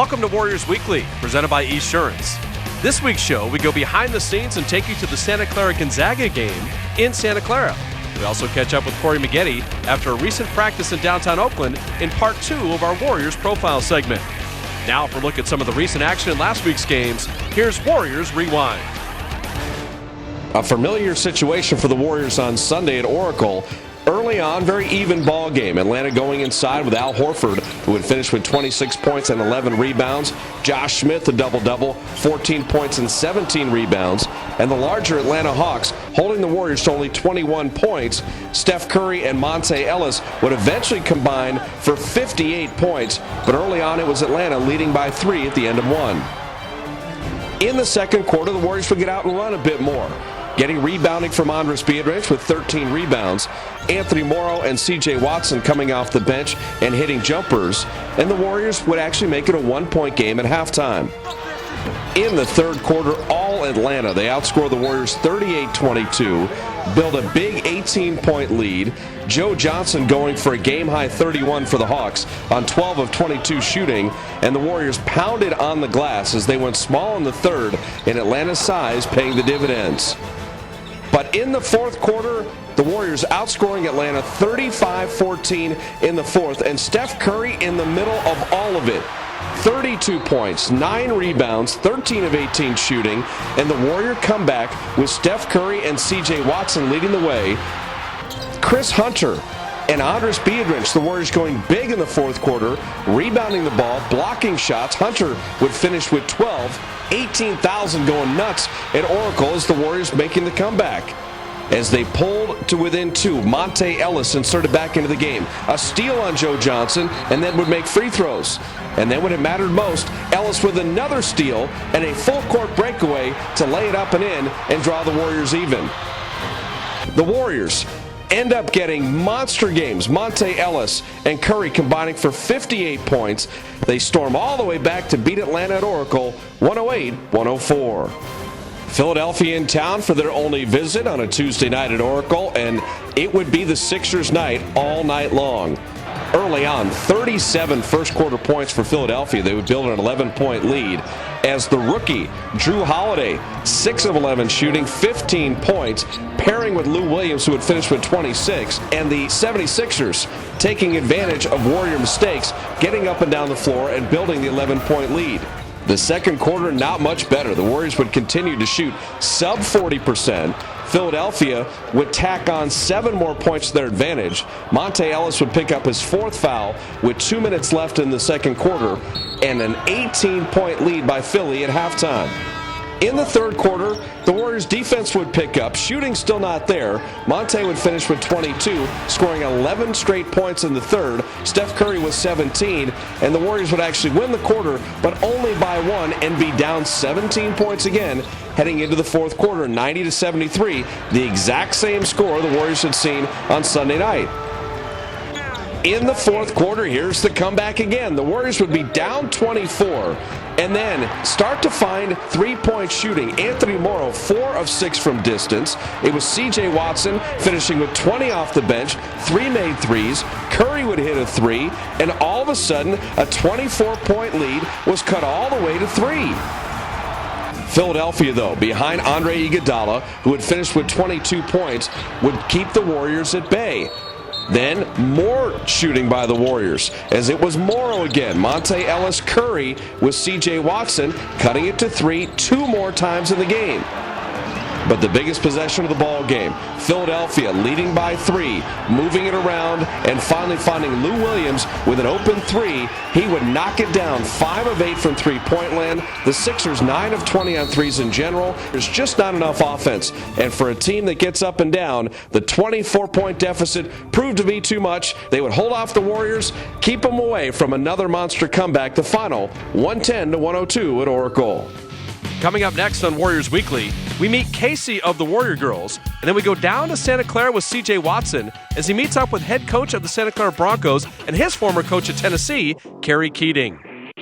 Welcome to Warriors Weekly, presented by Esurance. This week's show, we go behind the scenes and take you to the Santa Clara Gonzaga game in Santa Clara. We also catch up with Corey Maggette after a recent practice in downtown Oakland in part 2 of our Warriors Profile segment. Now for a look at some of the recent action in last week's games, here's Warriors Rewind. A familiar situation for the Warriors on Sunday at Oracle. Early on, very even ball game. Atlanta going inside with Al Horford, who would finish with 26 points and 11 rebounds. Josh Smith, a double-double, 14 points and 17 rebounds. And the larger Atlanta Hawks holding the Warriors to only 21 points. Steph Curry and Monte Ellis would eventually combine for 58 points, but early on it was Atlanta leading by 3 at the end of 1. In the second quarter, the Warriors would get out and run a bit more, getting rebounding from Andres Biedrins with 13 rebounds. Anthony Morrow and C.J. Watson coming off the bench and hitting jumpers. And the Warriors would actually make it a one-point game at halftime. In the third quarter, all Atlanta, they outscored the Warriors 38-22, build a big 18-point lead. Joe Johnson going for a game-high 31 for the Hawks on 12 of 22 shooting, and the Warriors pounded on the glass as they went small in the third, and Atlanta's size paying the dividends. But in the fourth quarter, the Warriors outscoring Atlanta 35-14 in the fourth, and Steph Curry in the middle of all of it. 32 points, 9 rebounds, 13 of 18 shooting, and the Warrior comeback with Steph Curry and C.J. Watson leading the way. Chris Hunter and Andres Biedrins, the Warriors going big in the fourth quarter, rebounding the ball, blocking shots. Hunter would finish with 12, 18,000 going nuts at Oracle as the Warriors making the comeback. As they pulled to within 2, Monte Ellis inserted back into the game. A steal on Joe Johnson, and then would make free throws. And then when it mattered most, Ellis with another steal and a full-court breakaway to lay it up and in and draw the Warriors even. The Warriors end up getting monster games. Monte Ellis and Curry combining for 58 points. They storm all the way back to beat Atlanta at Oracle 108-104. Philadelphia in town for their only visit on a Tuesday night at Oracle, and it would be the Sixers' night all night long. Early on, 37 first-quarter points for Philadelphia. They would build an 11-point lead as the rookie, Jrue Holiday, 6 of 11 shooting, 15 points, pairing with Lou Williams, who would finish with 26, and the 76ers taking advantage of Warrior mistakes, getting up and down the floor and building the 11-point lead. The second quarter, not much better. The Warriors would continue to shoot sub 40%. Philadelphia would tack on 7 more points to their advantage. Monte Ellis would pick up his 4th foul with 2 minutes left in the second quarter and an 18-point lead by Philly at halftime. In the third quarter, the Warriors' defense would pick up. Shooting still not there. Monte would finish with 22, scoring 11 straight points in the third. Steph Curry was 17, and the Warriors would actually win the quarter, but only by 1 and be down 17 points again heading into the fourth quarter, 90-73, the exact same score the Warriors had seen on Sunday night. In the fourth quarter, here's the comeback again. The Warriors would be down 24 and then start to find three-point shooting. Anthony Morrow, 4 of 6 from distance. It was C.J. Watson finishing with 20 off the bench, 3 made threes. Curry would hit a 3, and all of a sudden, a 24-point lead was cut all the way to 3. Philadelphia, though, behind Andre Iguodala, who had finished with 22 points, would keep the Warriors at bay. Then more shooting by the Warriors as it was Morrow again. Monte Ellis, Curry with C.J. Watson cutting it to 3 2 more times in the game. But the biggest possession of the ball game, Philadelphia leading by 3, moving it around, and finally finding Lou Williams with an open 3. He would knock it down, 5 of 8 from three-point land. The Sixers 9 of 20 on threes in general. There's just not enough offense. And for a team that gets up and down, the 24-point deficit proved to be too much. They would hold off the Warriors, keep them away from another monster comeback. The final, 110-102 at Oracle. Coming up next on Warriors Weekly, we meet Casey of the Warrior Girls, and then we go down to Santa Clara with C.J. Watson as he meets up with head coach of the Santa Clara Broncos and his former coach at Tennessee, Kerry Keating.